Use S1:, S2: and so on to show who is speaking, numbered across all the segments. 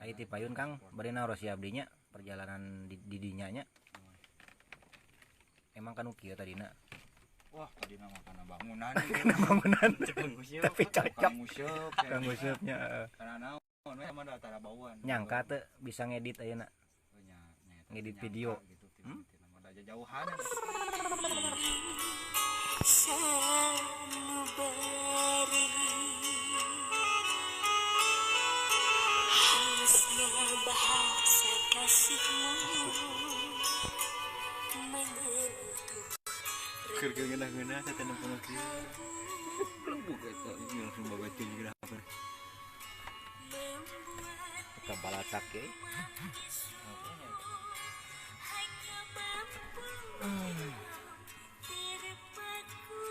S1: IT payun Kang bari naros si abdinya perjalanan di dinya nya. Emang kan kieu tadina.
S2: Wah, tadina mah kana bangunan.
S1: Bangunan
S2: Cekeun museup.
S1: tapi cocok
S2: Museup.
S1: Kang musupnya.
S2: Karena naon we mah da tara bauan.
S1: Nyangka teu bisa ngedit ayeuna. Ngedit video.
S2: Gitu mah da jauhan.
S3: Sanubari halusnya bahasa kasihmu menyentuh
S2: Keur geunah-geunah teh nempuh kieu. Lembut eta ieu langsung babatuh geura apa.
S1: Ka balatak ge.
S3: hanya mampu terpaku.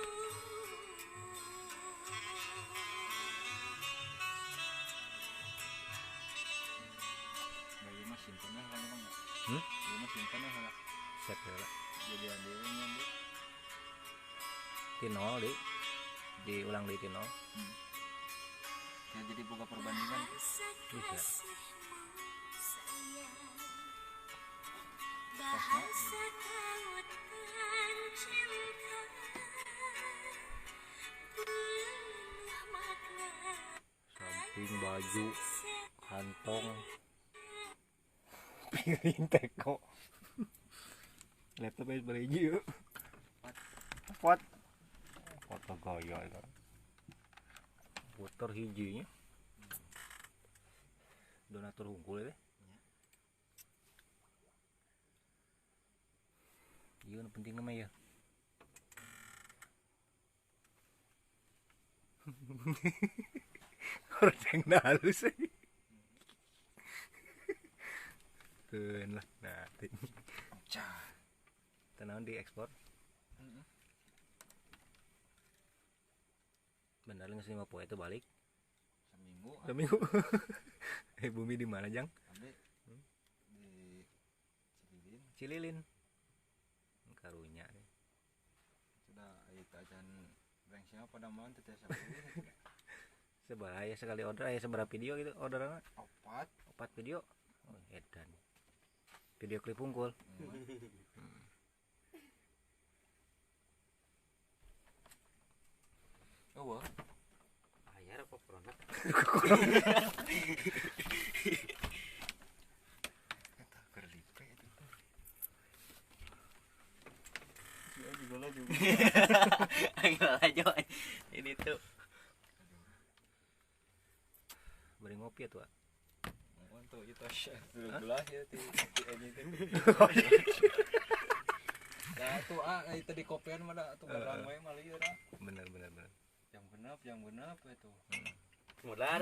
S2: Bayi mah simpen lah kan emang. Bayi mah simpen lah.
S1: Set heula.
S2: Jadi adewe nya.
S1: Ti nol diulang di ti nol.
S2: Ya jadi boga perbandingan.
S1: Bisa.
S3: Bahasa tautan cinta penuh makna
S1: Samping baju, kantong, piring teko. Laptop es bereji yuk. Pot. Foto gaya itu. Puter hijinya. Donatur hungkul deh. Iya, penting nama ya. Orang yang halus sih. Tuh lah, nanti. Tenang diekspor. Benar nggak sih mau poe itu balik?
S2: Seminggu.
S1: Seminggu. Bumi di mana Jang?
S2: Ambil di Cililin.
S1: Cililin. Karunya.
S2: Sudah itu acan brengsnya pada mau teh sampai.
S1: Sebahaya sekali order, seberapa video gitu orderan?
S2: 4
S1: video. Oh, edan. Video klip unggul.
S2: Oh, wah.
S1: Ayar apa produk?
S2: Eta kerlipe itu. Ya juga lah juga.
S4: Agak aja ini tuh.
S1: Beri ngopi ya tuh.
S2: Untuk itu aja. Belah ya ti ini teh. Ya tuh itu di kopian mah da tuh barang we mah lieur ah.
S1: Bener.
S2: Yang genep itu.
S4: Modar.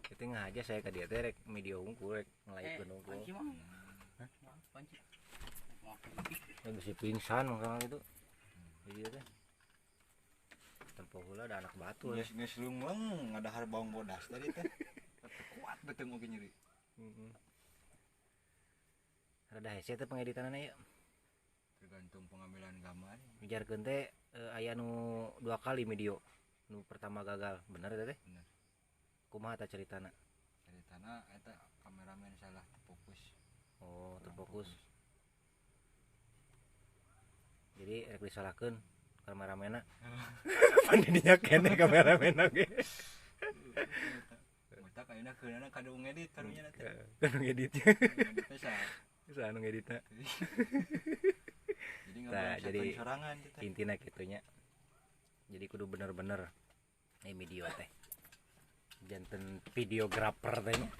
S1: Kita ngaja saya ke dia teh rek media unggul rek ngelaik unggul.
S4: Panci mah. Panci.
S1: Ya bisa pingsan makanya gitu. Iya teh. Tanpa heula ada anak batu ya.
S2: Geus leungleung ngadahar bawang bodas tadi teh. Kuat betul mau nyeri.
S1: Rada hese teh pengeditanana ya.
S2: Tergantung pengambilan gambar.
S1: Mijarkeun teh aya nu 2 kali video. Nu pertama gagal, bener teh?
S2: Bener.
S1: Kumaha ta ceritana?
S2: Ceritana eta kameramen salah fokus.
S1: Oh, terfokus. Jadi rek disalahkeun kameramenna. Pandininya kene kameramenna ge.
S2: Eta kayana keunana kadu ngedit karunya teh.
S1: Kan ngeditnya.
S2: Ngeditnya sah.
S1: Bisa anu ngeditna.
S2: Jadi
S1: Nah, jadi
S2: ngabaca sorangan teh.
S1: intina kitunya. Jadi kudu bener-bener video teh. Janten videografer teh nya.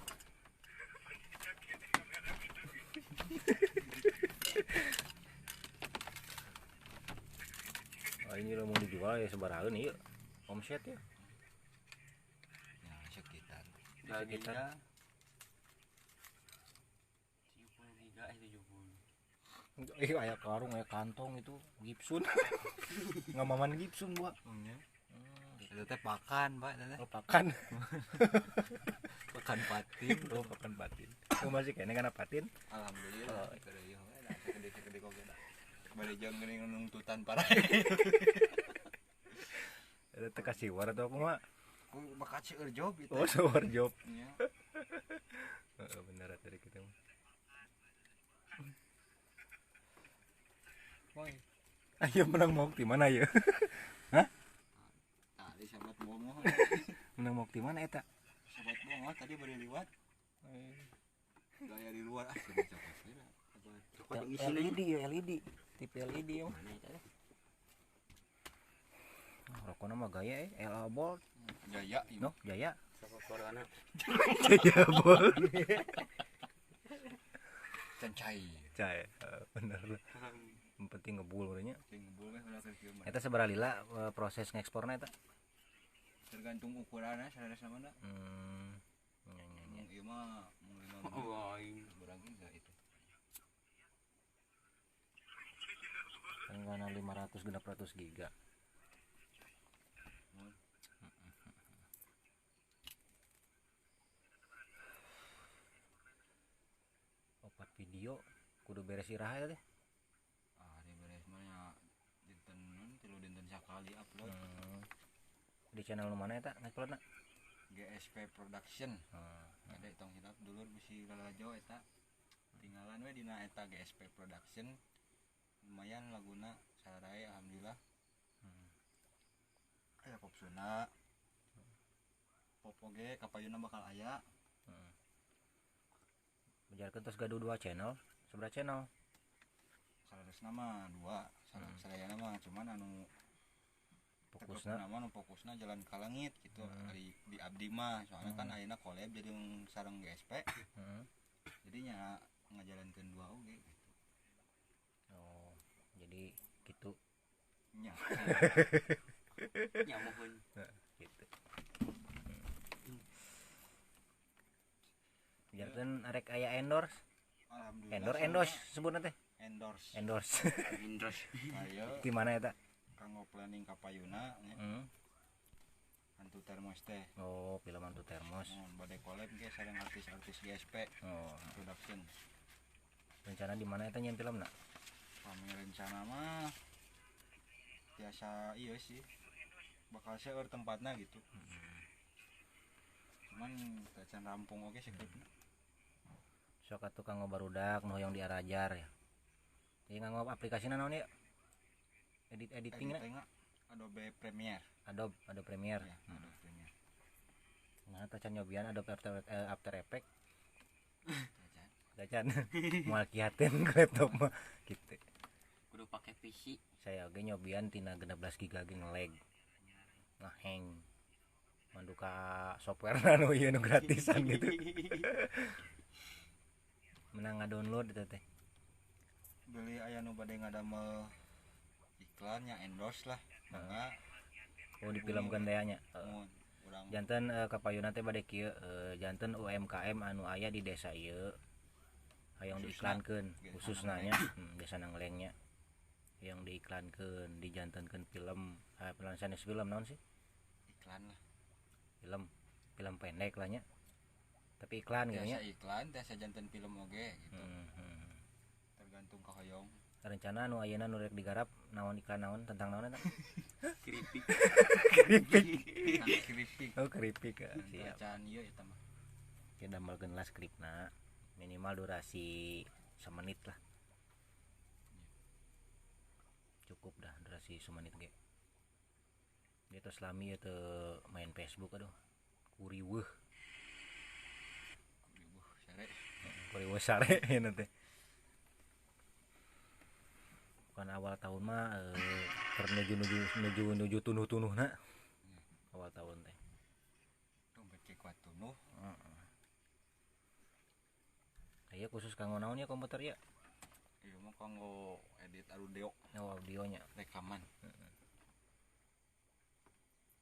S1: Oh, ini lo mau dijual ya sebaraeun ieu. Omset ya.
S2: Ya sekitar.
S1: Sekitar
S4: 70 giga 70.
S1: aya karung aya kantong itu Gibson. Ngamaman Gibson gua.
S2: Itu teh pakan, Pak, teh.
S1: Oh, pakan.
S2: Pakan patin.
S1: Oh, pakan patin. Oh, masih kene kana patin.
S2: Alhamdulillah. Kada ieu we da gede-gede kok da. Bari jeung geuning nungtutan parah.
S1: Ada teh kasih war atau apa mah?
S2: Ku bakat seueur job itu.
S1: Oh, sewar job.
S2: Nya.
S1: Heeh, bener tadi kita mah.
S4: Woi.
S1: Ayo menang mau di mana ya?
S2: Tadi sahabat bongo.
S1: Menang mau di mana eta?
S2: Sahabat bongo tadi baru liwat. Gaya di luar sudah capek sudah.
S1: LED ya LED. TV LED ya.
S4: Mana itu?
S1: Rokokna mah gaya LA Bold.
S2: Jaya ieu.
S1: No, Jaya.
S4: Sapa korona?
S1: Jaya Bold.
S2: Cancai.
S1: Cai, bener. Yang penting ngebul urangnya.
S2: Ting boleh ulah keur mah.
S1: Eta sabaraha lila proses ngeksporna eta?
S2: Tergantung ukurannya sanes mana.
S1: Nya.
S2: Ieu mah mun 5
S4: Oh,
S2: berang enggak itu.
S1: Tengah 500 genap 100 giga. Opat video kudu beres iraha eta teh.
S2: Di beres mah nya dinten tilu dinten sakali upload.
S1: Di channel nu mana eta nguploadna?
S2: GSP Production. Ada tong hilap dulur bisi lalajo eta. Tinggalan we dina eta GSP Production. Lumayan laguna saraya alhamdulillah. Aya popsuna. Popoge kapayuna bakal aya.
S1: Bejarkeun tos gaduh 2 channel, sabaraha channel?
S2: Saladosna mah 2, sadayana mah cuman anu
S1: Fokusna
S2: nama nu fokusna jalan ka langit gitu. Di abdi mah soalnya kan ayeuna collab jadi sareng GSP. Jadinya ngajalankeun 2 oge gitu.
S1: oh, jadi gitu.
S2: Nya.
S4: nyamuhun.
S1: Gitu. Biarkan arek aya endorse,
S2: Alhamdulillah.
S1: endorse sebutna teh.
S2: Endorse.
S1: Endorse.
S4: Indros.
S2: Ayo
S1: Di mana eta?
S2: kanggo planning kapayuna nya. Hantu termos teh.
S1: Oh, film hantu termos.
S2: Bade collab ge sareng artis-artis GSP
S1: Oh,
S2: production.
S1: rencana di mana eta nyen filmna?
S2: Kami rencana mah biasa iya sih. Bakal seueur tempatna gitu. Cuman tacan rampung oge skripna.
S1: Sok atuh kanggo barudak nu hoyong diarajar ya. Jadi nganggo aplikasina naon ya? Editingna
S2: Editingna Adobe Premiere.
S1: Adobe Premiere.
S2: Ya, Adobe Premiere.
S1: Nah, tacan nyobian Adobe After Effects.
S2: Tacan.
S1: Tacan moal kiatin ke laptop mah gitu.
S4: Kudu pakai PC.
S1: Saya oge nyobian tina 16 giga ge nge-lag. Ngaheng. Manduka software anu ieu nu gratisan gitu. Menang ngadownload eta teh.
S2: Beli aya nu bade ngadamel iklannya endorse lah. Mangga
S1: Oh difilmkeun teh nya.
S2: mun urang
S1: Janten kapayuna teh bade kieu janten UMKM anu aya di desa ieu hayang diiklankeun khususna nya desa Nanglengnya yang diiklankeun dijantenkeun film film sanes film naon sih
S2: iklan lah.
S1: film pendek lah nya tapi iklan gitu nya
S2: Biasa iklan biasa janten film oge gitu. Tergantung ka hoyong.
S1: rencana anu ayeuna nu rek digarap naon iklan naon tentang naon eta
S4: Keripik.
S2: Keripik.
S1: oh keripik siap
S2: Bacaan ieu eta mah.
S1: kita damelkeun lah skripna minimal durasi semenit lah cukup dah durasi semenit ge dia tos lami ya main Facebook aduh kuriweuh
S2: Sare.
S1: kuriweuh sare ya teh bukan awal tahun mah menuju tunuh-tunuhna awal tahun teh
S2: Dompet ke kuat tunuh.
S1: aya khusus kanggo naon ya komputer ya
S2: Ieu mah kanggo edit audio
S1: oh audionya
S2: rekaman.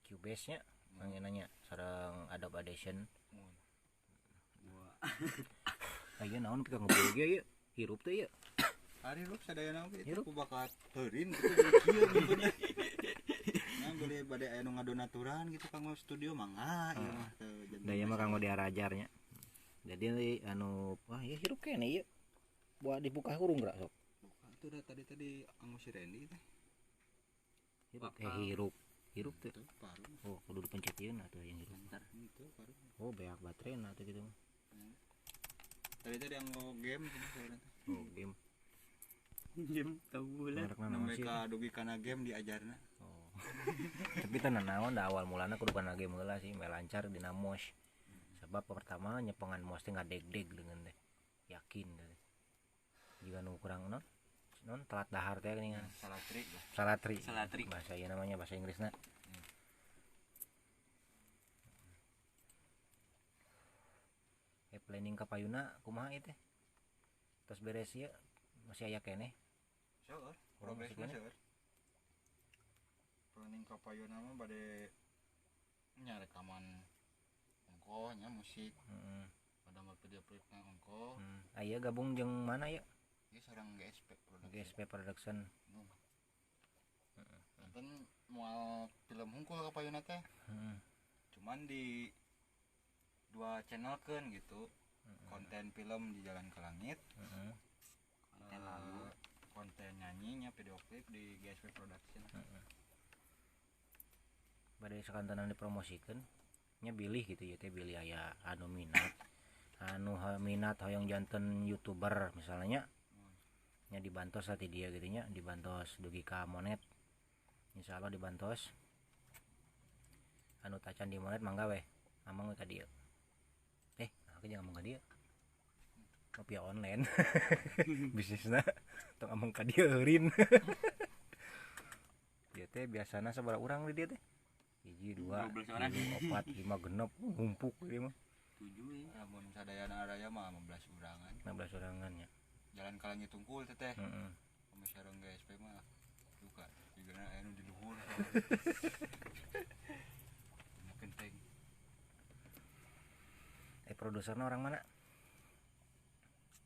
S1: Cubase nya mangenanya sareng Adobe Audition
S2: Mun.
S1: aya naon pika ngebul ge ieu hirup teh ieu
S2: Hari lu sadayana oge
S1: Hirup.
S2: itu ku bakat heurin gitu kieu nyimpenna. Nah beli bade aya nu ngadonaturan gitu kanggo studio mangga ieu mah teu janten.
S1: da ieu mah kanggo diarajarnya jadi anu wah ieu hirup kene ieu buat dibuka hurung gerak sok
S2: Buka tuh dah tadi anggo si Randy teh.
S1: hirup hirup hirup tuh.
S2: Itu paru.
S1: Oh kudu dipencet ieu atuh yang hirup.
S4: Bentar.
S2: Itu paru.
S1: Oh beak baterai nah tuh gitu.
S2: Tadi tadi yang mau game gitu sebenarnya.
S1: Oh game.
S4: Jam tahu bulan.
S1: Merek naon
S2: Nembe
S1: sih?
S2: ka dugi kana game diajarna.
S1: Oh. Tapi tenan naon da awal mulana kudu kana game heula sih meh lancar dina mos. Sebab pertama nyepengan mos teh ngadeg-deg dengan teh. Yakin teh. Jika nu kurang non telat dahar teh geuningan.
S2: Salah trik lah.
S1: Salatri.
S4: Salatri.
S1: Bahasa ieu namanya bahasa Inggrisna. Planning ka payuna kumaha ieu teh? Tos beres ieu masih aya keneh.
S2: Seueur.
S1: Urang
S2: Progres
S1: masih
S2: mah
S1: kene.
S2: seueur. Planning ka payuna mah bade nya rekaman ongko nya musik
S1: Heeh.
S2: pada mah video klipna ongko.
S1: Aya gabung jeung mana ya?
S2: Ieu sareng GSP production.
S1: GSP Production.
S2: Kan moal film hungkul ka payuna teh.
S1: Heeh.
S2: Cuman di dua channel kan gitu. Konten film di Jalan ke Langit,
S1: Heeh.
S4: Konten lagu.
S2: konten nyanyinya video klip di GSP Production.
S1: Bade sakantenan dipromosikeun nya bilih gitu ya teh bilih aya anu minat hoyong janten YouTuber misalnya nya dibantos lah ti dia gitu nya dibantos dugi ka monet. Insyaallah dibantos. Anu tacan di monet mangga weh. Amang we ka dieu. Aku jangan ngomong ka dieu. Via online. Bisnisna tong amang ka dieu heurin. Dia teh biasana sabaraha urang di dieu teh? 1 2
S4: 12 orang.
S1: 4 5 genep ngumpuk ieu mah
S4: 7 ya.
S2: Lamun sadayana araya mah 15 urangan.
S1: 16 orangan nya.
S2: Jalan ke Langit tungkul teh teh.
S1: Heeh.
S2: Kami sareng GSP mah duka. Jigana aya nu di luhur. Genteng.
S1: Produserna orang mana?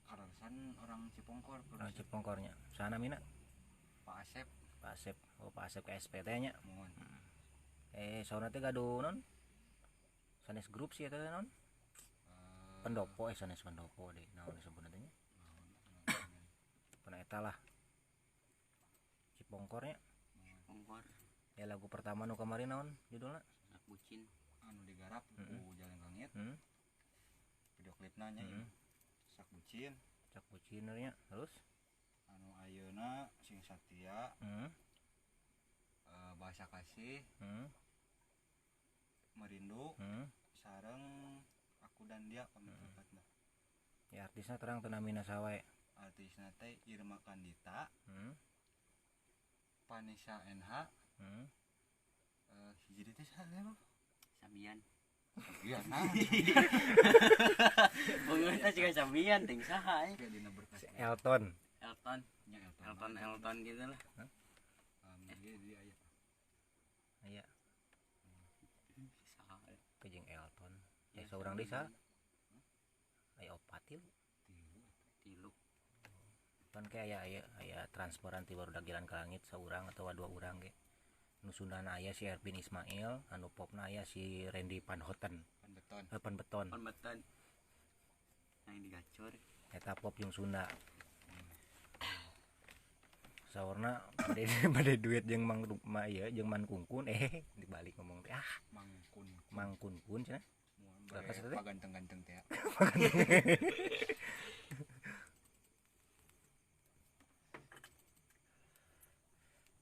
S2: Karasan orang Cipongkor
S1: Orang
S2: produser
S1: Cipongkornya. Sana mina?
S2: Pak Asep.
S1: Pak Asep. Oh Pak Asep ke SPT nya.
S2: Mohon.
S1: Sauna teh gaduh non? Sanes grup sih eta non? Pendopo sanes pendopo deh. Naon disebutna teh nya? Pernah eta lah. Cipongkornya.
S4: Pongkor.
S1: Ya lagu pertama nu kemarin naon judulna?
S4: Anak bucin.
S2: Anu digarap ku Jalan ke Langit.
S1: Hmm.
S2: Video klipna nya
S1: Hmm.
S2: Sak Bucin.
S1: Cak bucinernya. Terus?
S2: Anu ayeuna Sing Satya,
S1: Hmm.
S2: Bahasa Kasih,
S1: Hmm.
S2: Merindu,
S1: Hmm.
S2: sareng Aku dan Dia pamipatna.
S1: Ya artisnya terang teu namina sawae.
S2: Artisna teh Irma Kandita,
S1: Hmm.
S2: Vanessa NH,
S1: Hmm.
S2: hiji teh saha
S4: Sabian.
S2: Iya nah.
S4: Pengurusnya juga sabian ting saha
S2: Kayak dina berkas.
S1: Elton.
S4: Elton.
S2: Nya
S4: Elton gitu lah.
S2: Dia aya.
S1: Aya
S4: Saha.
S1: kejeng Elton. Ya seorang desa. Aya opat tilu.
S4: Tilu.
S1: Kan kayak aya transparan ti barudak Jalan ke Langit saurang atau 2 urang ge. Nu Sundana aya si Ervin Ismail, anu popna aya si Randy Van Houten.
S2: Pan beton.
S1: Pan
S4: Pembeton. Yang digacor.
S1: Eta pop jeung Sunda. Saurna bade duit jeung Mang ieu jeung Man Kungkun dibalik ngomong teh
S2: Mangkun.
S1: Mang Kunkun cenah. Berapa sih teh?
S2: Paganteng-ganteng teh.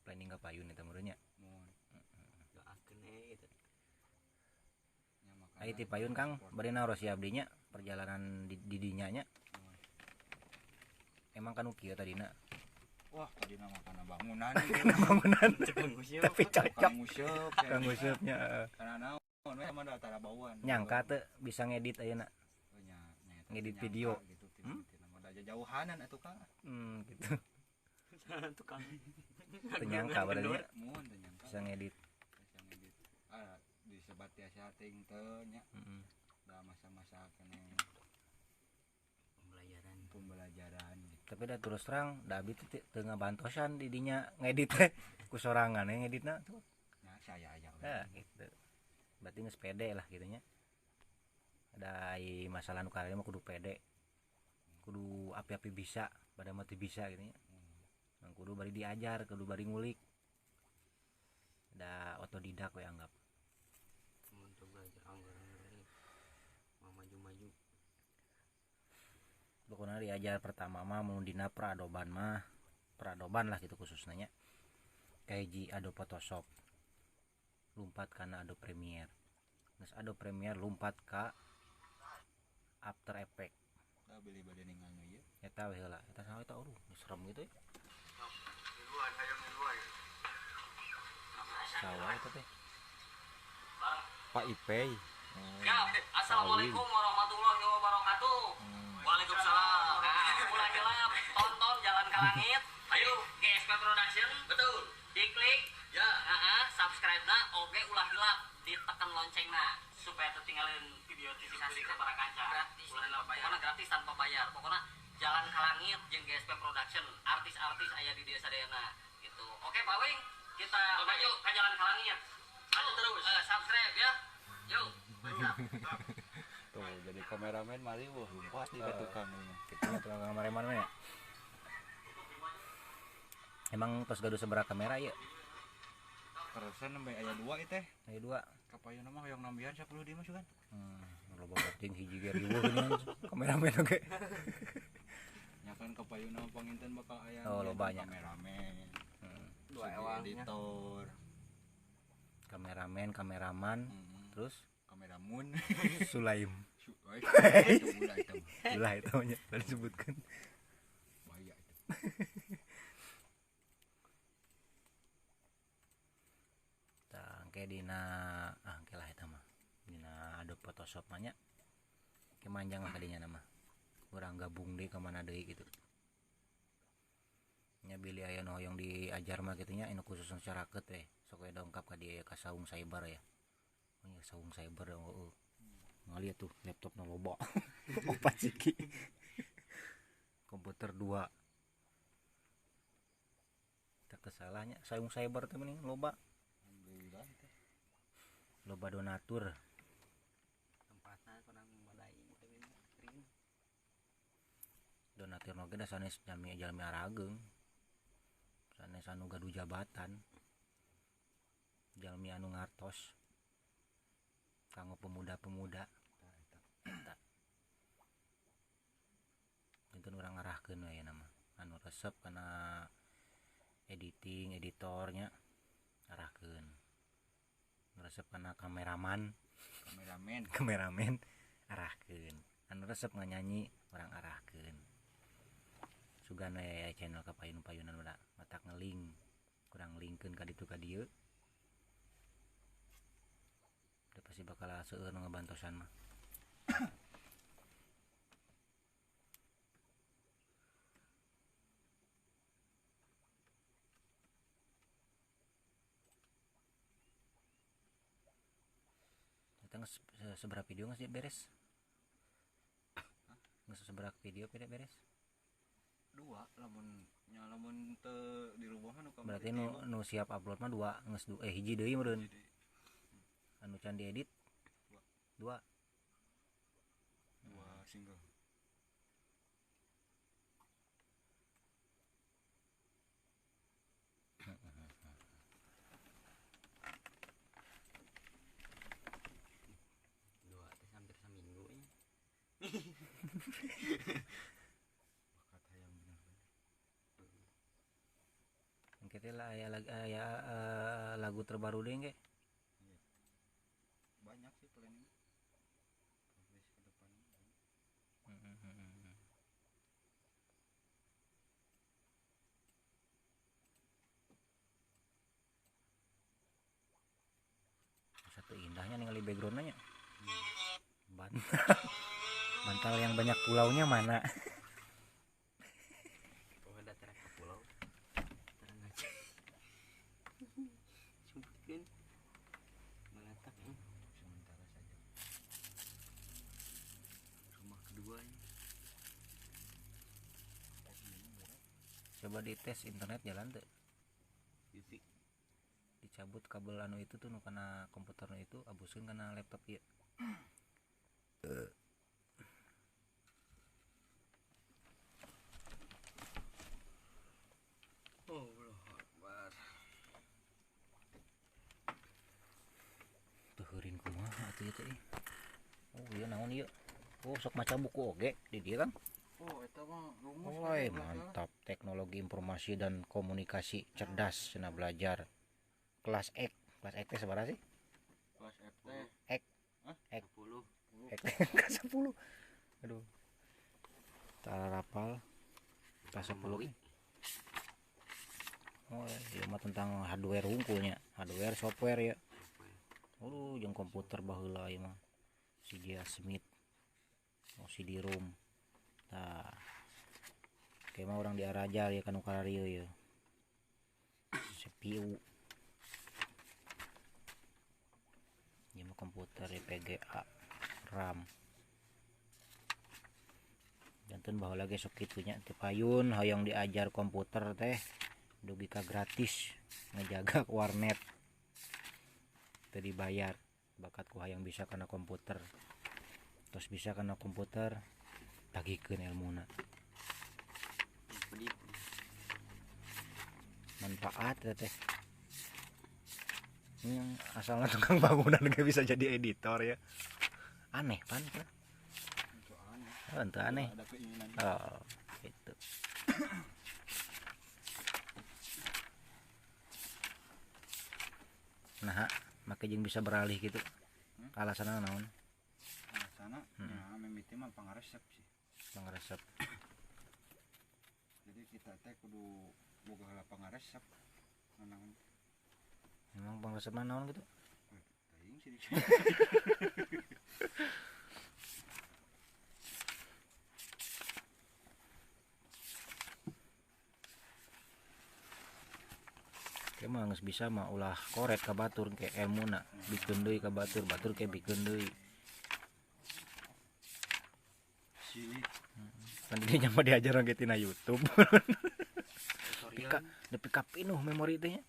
S1: Planning ka payun eta meureun nya.
S2: Mohon.
S4: Doakeun gitu.
S2: Nya makana.
S1: Aya ti payun Kang bari naros si abdi nya perjalanan di dinya nya. Emang kanu kieu tadina.
S2: Wah, tadi nama kana bangunan.
S1: Bangunan
S4: Cepeng museum.
S1: tapi cocok
S2: Kang Musyeuk.
S1: Kang Usepnya.
S2: Karena naon we mah da tara bauan.
S1: Nyangka teu bisa ngedit ayeuna.
S2: Nya
S1: Ngedit
S2: nyangka
S1: video.
S2: gitu nama da jauhanan atuh Kang.
S1: Gitu.
S4: Tukang.
S1: Teu nyangka berarti nya
S2: Mohon teu nyangka.
S1: bisa ngedit.
S2: Bisa ngedit. Disebat tiasa ting teu nya.
S1: Heeh.
S2: Da masa-masa keneh
S4: Pembelajaran.
S2: pembelajaran gitu.
S1: Tapi dah terus terang da abdi teh teu ngabantosan di dinya ngedit teh ku sorangan ngeditna tuh.
S2: Nya saya aya we.
S1: Gitu. Berarti geus pede lah gitu nya. Ada masalah nu karya mah kudu pede. Kudu api-api bisa, pada mah teu bisa gitu nya. Kudu bari diajar, kudu bari ngulik. da otodidak we anggap.
S4: untuk belajar anggaran mau maju-maju
S1: Pokoknya diajar pertama mah mun dina peradoban lah gitu khususnya kayak hiji Adobe Photoshop lumpat karena Adobe Premiere, terus Adobe Premiere lumpat ka After Effect.
S2: Tah beli bade ningalna ieu.
S1: Eta we heula, eta saha eta serem gitu ya. Sawa eta teh.
S2: Pak Ipei.
S5: Ya, assalamualaikum warahmatullahi wabarakatuh. Waalaikumsalam. Nah, mulai gelap, tonton Jalan ke Langit. Ayo, GSP Production. Betul. Diklik. Ya. Subscribe na, oke ulah gelap, ditekan loncengna supaya tertinggalin video notifikasi ke para kanca. Gratis tanpa bayar. Pokoknya gratis tanpa bayar. Pokoknya Jalan ke Langit jeung GSP Production. Artis-artis aya di desa Dayana gitu. Oke, Pak Wing, kita maju ke Jalan ke Langit. Maju terus. Subscribe ya. Yuk.
S2: Tuh jadi kameramen mari wah lumpat di tukang ini.
S1: Kita tukang kameraman ya. Emang pas gaduh seberapa kamera ya?
S2: Keresan nembe aya 2 ieu teh.
S1: Aya 2.
S2: Kapayuna mah hoyong nambihan 10 di mah kan.
S1: Loba penting hiji ge riweuh geuning kameramen oge.
S2: Nya kan kapayuna mah panginten bakal aya
S1: Oh, loba nya.
S2: kameramen.
S4: dua ewangnya
S2: Editor,
S1: Kameraman, terus
S2: kameramun.
S1: Sulaim. Ulah itu nya tadi disebutkan.
S2: Bahaya itu.
S1: Tangke dina angke lah eta mah. Dina Adobe Photoshop mah nya. Kemanjang lah kadinya nama. Urang gabung deui ka mana deui gitu. Nya bili aya nu hoyong diajar mah kitu nya anu khusus masyarakat we. Sok we dongkap ka dieu ka saung cyber ya. Oh nya saung cyber heuh. Ngali tuh laptopna loba. Opat siki. Komputer 2. Tak kesalahnya saung cyber teh mending loba.
S2: Alhamdulillah teh.
S1: Loba donatur.
S4: tempatnya kurang memadai tapi kering
S1: Donatur oge da sanes jalmi arageung. Sanes anu gaduh jabatan. Jalmi anu ngartos. Kanggo pemuda-pemuda. Eta. Itu urang ngarahkeun we nama. Anu resep kana editornya arahkeun. Resep kana kameramen arahkeun. Anu resep nganyanyi orang arahkeun. Sugana ya channel kapayun-payunan udah matak ngeling kurang linkkeun ka ditu ka dieu. Udah pasti bakal seueur nu ngabantosan mah. Eta geus seberapa video geus beres? Geus seberapa video beres?
S2: 2 lamun teu dirubah nu kamera.
S1: Berarti nu siap upload mah 2 geus hiji deui meureun. Anu can diedit 2
S2: single.
S4: dua teh hampir seminggu ya
S2: Bakat hayang bener-bener.
S1: Kita lah aya lagu terbaru deh nge.
S2: Banyak sih planning. Progres ke depan.
S1: Satu indahnya ningali backgroundnya. Bantal yang banyak pulaunya mana?
S4: oh ada terang ke pulau terang aja sumputin meletak
S2: Sementara saja.
S4: rumah keduanya
S1: Coba dites internet jalan tuh.
S4: titik
S1: Dicabut kabel anu itu tuh nu kana komputer nu itu abuskeun kana laptop ieu.
S4: Allah Akbar
S1: ieu teh. Oh ieu naon ieu? Oh sok maca buku oge di dieu Kang.
S2: Oh eta mah rumus.
S1: Woi mantap, teknologi informasi dan komunikasi cerdas cenah belajar. Kelas X teh sabaraha sih?
S2: Kelas FT.
S1: X
S4: 10.
S1: X kelas 10. Aduh. Tara rapal kelas 10. Oh, iya mah tentang hardware hungkulnya, hardware software ya. Jeung komputer baheula ieu mah. Si Dia Smith. Oh CD-ROM. Tah. Kayak mah orang di Araja ya kan ukarario ya. CPU. Ieu mah komputer VGA, RAM. Janten baheula ge sok kitu nya teu payun hoyong diajar komputer teh dugi ka gratis ngejaga warnet teu dibayar bakat ku hayang bisa kana komputer terus bisa kana komputer tagihkeun ilmuna
S4: Pedih.
S1: manfaat eta teh asalna tukang bangunan ge bisa jadi editor ya aneh pan ente aneh
S2: Ada keinginan.
S1: oh itu nah make jeung bisa beralih gitu alasanna naon
S2: Nah, sana ya mimiti mah pangaresep sih.
S1: pangaresep
S2: Jadi kita teh kudu boga heula pangaresep. Naon?
S1: emang pangaresep naon gitu
S2: Teuing sih.
S1: kayak mah geus bisa mah ulah koret ka batur ke ilmuna bikeun deui ka batur batur ke bikeun deui
S2: Si
S1: kan dia mah diajaran ge tina YouTube
S4: Tutorial.
S1: nepi ka pinuh memori teh nya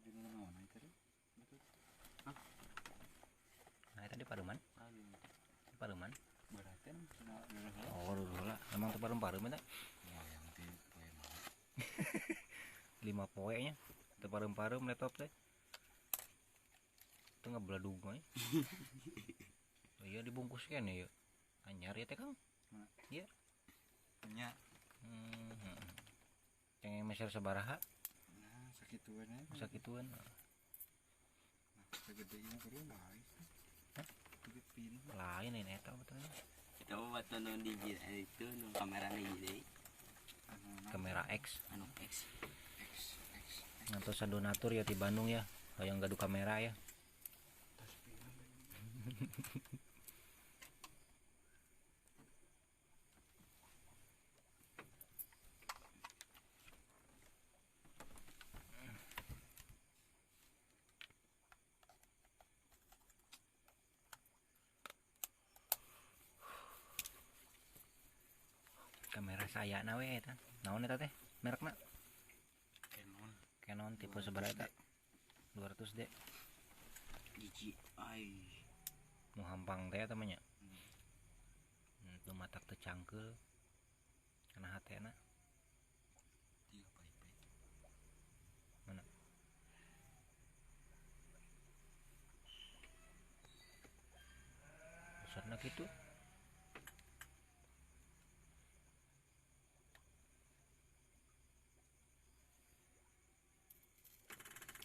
S2: di naon eta teh?
S1: nah eta di Pareman di Pareman
S2: Beraten cenah heula.
S1: oh heula emang teu parem-parem eta
S2: Yang ti poe mah.
S1: 5 poe nya teu parem-parem laptop teh teu ngabeladug mah iya dibungkus kene ya anyar ya teh Kang iya
S2: Nya
S1: cengeng meser sabaraha
S2: nah sakituan we.
S1: sakituan
S2: Nah, segede ieu kudu bae.
S1: Hah?
S2: Gede pin.
S1: lain ini eta betulnya
S4: Kita mau buat nonton di itu nu kamera nih jadi
S2: Anu
S1: kamera X
S4: anu X.
S2: X.
S1: ngantos donatur ya di Bandung ya hayang gaduh kamera ya kamera saya nawe eta naon eta teh merekna
S2: Canon.
S1: Canon tipe sabaraha eta 200D
S4: DJI.
S1: nu hampang teh eta mah nya nu matak teu cangkeul kana hatena
S2: Tiga pai.
S1: mana besarna kitu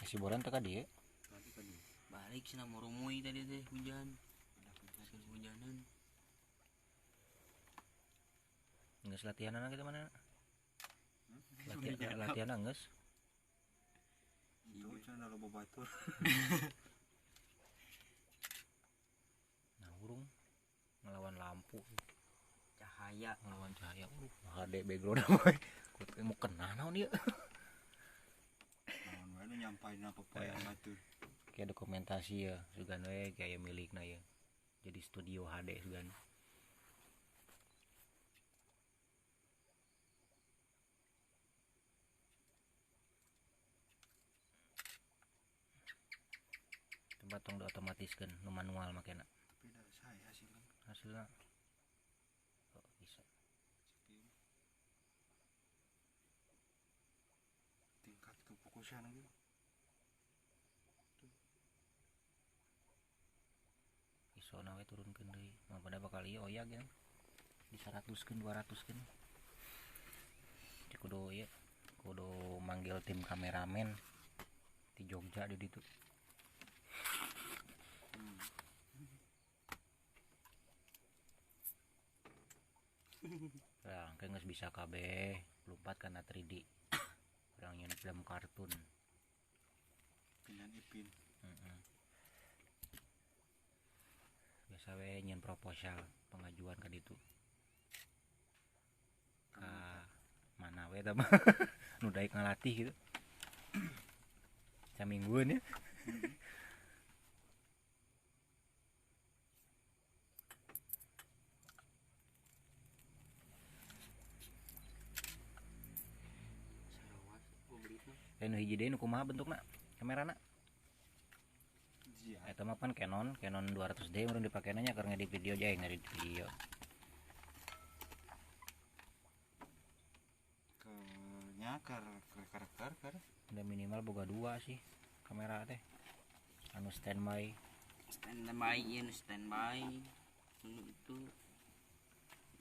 S1: si boran teh ka dieu
S4: Balik sih nama rumui tadi teh hujan. Hasil hujanan.
S1: geus latihanan gitu mana latihan geus
S2: Itu cenah loba batur.
S1: nah urung ngelawan lampu
S4: Cahaya.
S1: ngelawan cahaya HD background boy kudu mau kena naon ieu
S2: Naon wae nu nyampain apa poe batur.
S1: kayak dokumentasi ya sugan we kayak milikna ya jadi studio HD sugan tempat tong diotomatiskeun nu manual makena
S2: Beda saya.
S1: hasilnya. Oh, bisa.
S2: Tingkat kefokusan gitu.
S1: ISO nawe turunkan deui. Mah pada bakal ieu oyag ya. Di 100keun 200keun. Jadi kudu ieu kudu manggil tim kameramen di Jogja di ditu. Nah, kayak nggak bisa KB lompat karena 3D. Orang yang film kartun.
S2: Pinan ipin.
S1: Biasa we nyen proposal pengajuan ka ditu. Ka mana we tah mah. Nu daek ngalatih gitu. Samingguan ya.
S4: Sarawak beli mah.
S1: Nu hiji deui nu kumaha bentukna kamerana?
S2: Iya.
S1: Eta mah pan Canon 200D urang dipakena nya keur ngedit video aja ngedit video.
S2: Ke nya keur
S1: Udah minimal boga 2 sih kamera teh. Anu standby.
S4: Standby ieu nu standby. Nu itu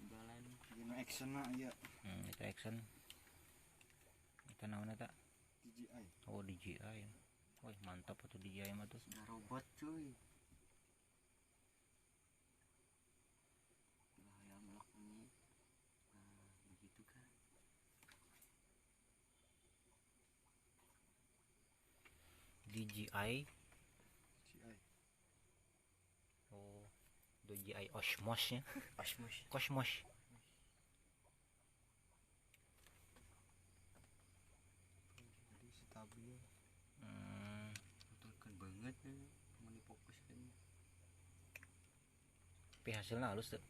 S4: jalan
S2: gini action na ieu
S1: Itu action. Itu naon eta?
S2: DJI.
S1: Oh DJI. Wih mantap atuh DJI mah tuh.
S4: sudah robot cuy. Bahaya melakukannya. Nah, begitu kan.
S1: DJI.
S2: DJI.
S1: Oh DJI Osmos ya.
S4: Osmos.
S1: Cosmos.
S2: Jadi stabil.
S4: Betulkan banget mau difokuskan.
S1: Tapi hasilnya halus tuh.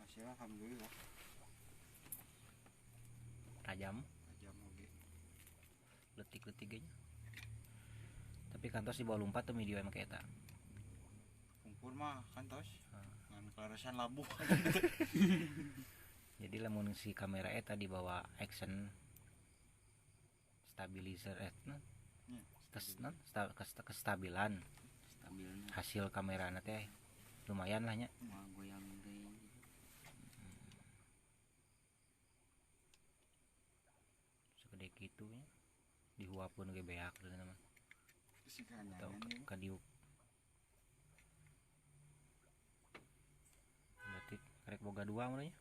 S2: Hasilnya alhamdulillah
S1: Tajam.
S2: tajam oge.
S1: Letik-letik aja. Tapi kantos di bawah lompat tuh video emang kayak eta.
S2: Kumpul mah kan tos ngan kelarasan labuh.
S1: Jadi lamun si kamera eta di bawah action stabilizer kestabilan
S4: Stabilnya
S1: hasil kamera teh lumayan lah nya.
S4: mah goyang deui.
S1: Segede kitu nya. Dihuapkeun ge beak teh mah.
S2: Si
S1: Tau
S2: kanyangan ieu.
S1: kadiuk. Berarti karek boga 2 mah nya.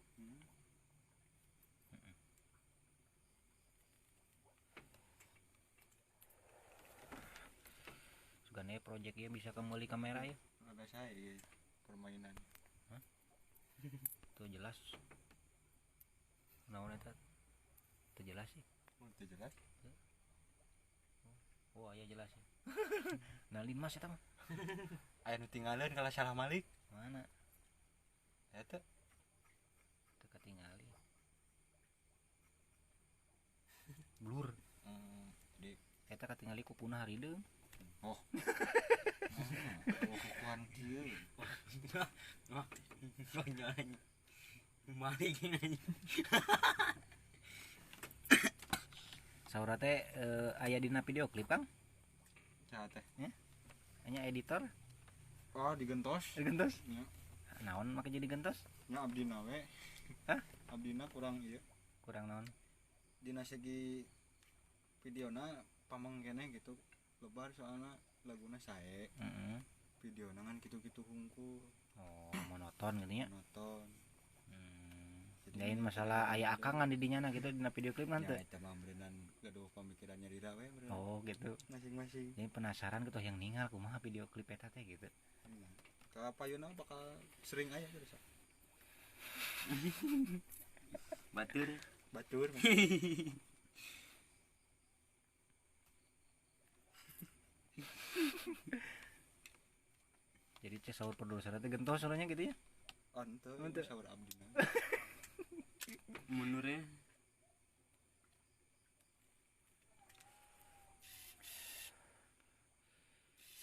S1: Sugane project ieu bisa kembali kamera ya.
S2: Rada saya ieu permainan.
S1: Tuh jelas. Naon eta? Teu jelas sih.
S2: Oh, teu jelas.
S1: Oh, aya jelas ya. Nalin mas eta mah.
S2: Aya nu tinggalin kalau salah malik.
S1: Mana?
S2: Eta
S1: Teu katingali. Blur.
S2: di
S1: Eta katingali ku punah harideung.
S2: oh. Kukuhan kieu.
S4: Banyak. Mari gini.
S1: Saura teh aya dina video klip Kang?
S2: Saha teh?
S1: Hanya editor
S2: Oh, digentos.
S1: digentos.
S2: Nya,
S1: Naon make jadi gentos?
S2: nya abdina we.
S1: Hah?
S2: Abdina kurang ieu.
S1: Kurang naon?
S2: Dina segi videona pamang keneh gitu. Lebar soalna laguna sae.
S1: Heeh.
S2: Videona ngan kitu-kitu hungkul,
S1: Oh, monoton gitu nya.
S2: monoton. Jadi
S1: Lain masalah aya akangan di dinya na gitu dina video klip
S2: ya
S1: nanti.
S2: eta mah berenang gaduh pamikirannya dira we berenang.
S1: Oh, gitu.
S2: Masing-masing.
S1: Jadi penasaran gitu yang ninggal kumaha video klip eta teh gitu.
S2: Ka payuna bakal sering aya terus.
S4: Batur.
S2: Batur.
S1: Jadi cek sahur produser teh gentos soalnya gitu ya.
S2: Ante
S1: Ante.
S2: saur abdina.
S4: Munurnya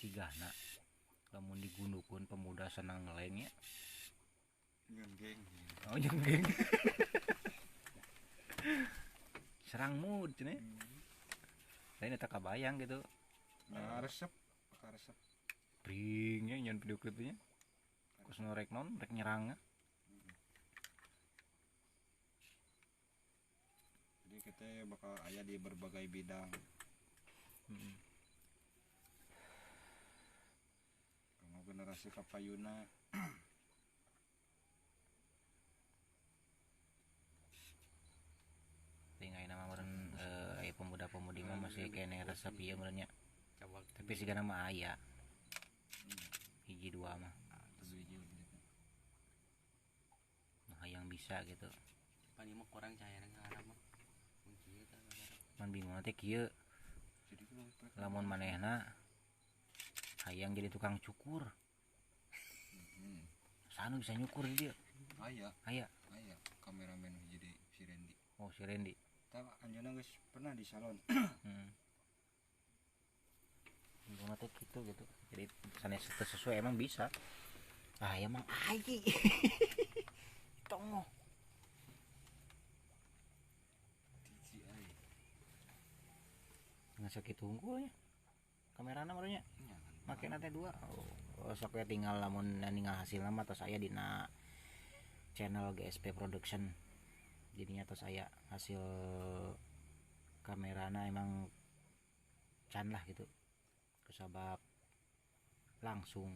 S1: Sigana lamun digundukeun pemuda senang ngelengnya
S2: Nyeun geng.
S1: Oh jenggeng. Serang mood cenah. Lain eta kabayang gitu.
S2: Nah, resep, pakai resep.
S1: Bringnya nyeun video klipnya. Kusno rek non rek nyerang.
S2: Jadi kita bakal aya di berbagai bidang.
S1: Heeh.
S2: Kalau generasi kapayuna
S1: Tinggal nama meureun pemuda-pemudi mah masih kene resep ieu meureun nya.
S4: Coba
S1: Tapi sigana mah aya. Hiji dua mah.
S2: setuju gitu.
S1: Nah, yang bisa gitu.
S4: pan ieu mah kurang cahaya ngarana mah. Mun kieu tah ngarana.
S1: Man bingung teh kieu
S2: Jadi kalau
S1: lamun manehna hayang jadi tukang cukur. Sanu bisa nyukur dia.
S2: aya
S1: Aya.
S2: kameramen jadi si Randy.
S1: Oh si Randy.
S2: Kita anjeunna geus pernah di salon.
S1: Bingungna teh gitu. Jadi sanes sesuai emang bisa. Ah ya mah ai. Tongo.
S2: Tiji ai.
S1: Nggak sakit unggulnya. Kamerana barunya.
S2: Nya.
S1: Make nate dua. Oh, sok we tinggal lamun ninggal hasilna mah tos aya dina channel GSP Production. Jadinya tos aya hasil kamerana emang can lah gitu. Kesabab langsung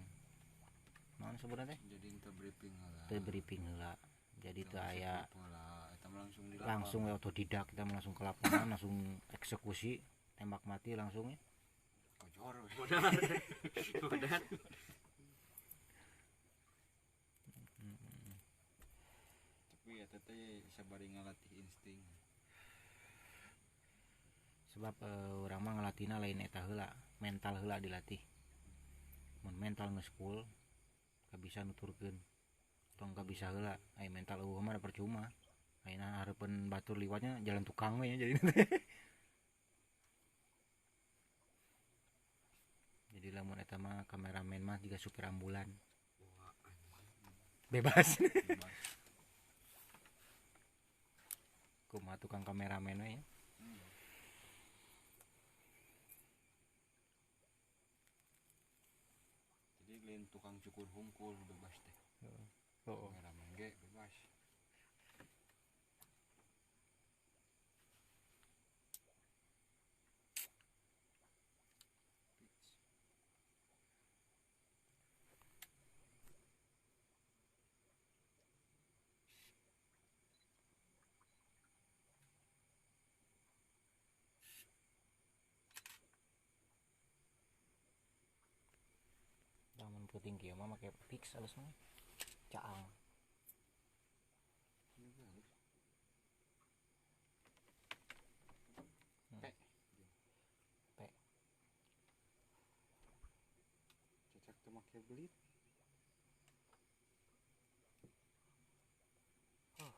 S1: naon sebenarnya
S2: Jadi ente briefing heula.
S1: teu briefing heula. Jadi teu aya
S2: Eta mah langsung di
S1: langsung we otodidak kita mah langsung ke lapangan langsung eksekusi tembak mati langsung ya.
S2: kojor we.
S4: Udah.
S2: Tapi ya teh sabari ngalatih insting.
S1: Sebab urang mah ngalatina lain eta heula, mental heula dilatih. Mun mental geus full ka bisa nuturkeun. Tong ka bisa heula, ai mental eueuh mah da percuma. Ayeuna hareupeun batur liwatnya jalan tukang we nya jadi. Jadi lamun eta mah kameramen mah juga supir ambulan. Bebas. Kumaha tukang kameramen we ya.
S2: Jadi lain tukang cukur hungkul bebas teh.
S1: Oh.
S2: Kameramen ge bebas.
S1: Lamun peuting kieu mah make fix alus mah. Caang.
S2: Pe.
S1: Pe.
S2: Cocok teu make belit.
S1: Oh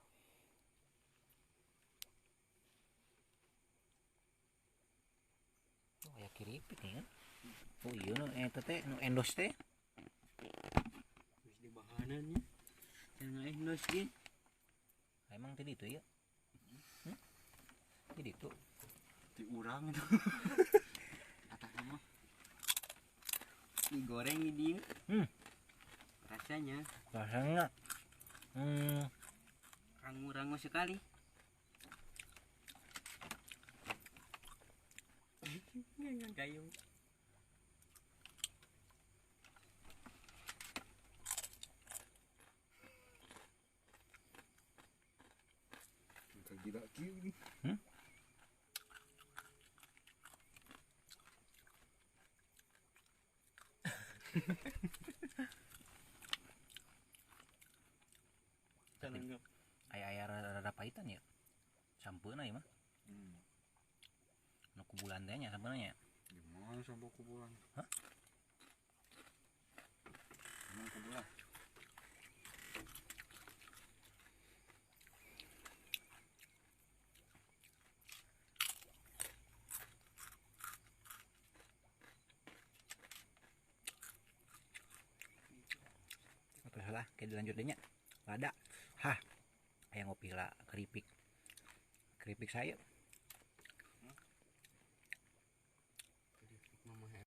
S1: aya kiripik nih kan. Oh iya nu eta teh nu endos teh.
S4: Geus di bahanannya. Jangan endos ge.
S1: Emang tadi itu ya? Jadi itu.
S2: Di urang itu.
S4: Atahna mah digoreng di dieu. Rasanya
S1: Rasanya
S4: rangu-rangu sekali. Enggak gayung.
S2: Gila kieu nih.
S4: Calanggap.
S1: aya rada pahitan ya. Sampeuna ieu mah. Nu kubulan teh nya sampeuna nya.
S2: Gimana sampo kubulan?
S1: Hah?
S2: Emang kubulan?
S1: Apa salah? Kayak dilanjut deh nya. lada. Hah, aya ngopi lah keripik saya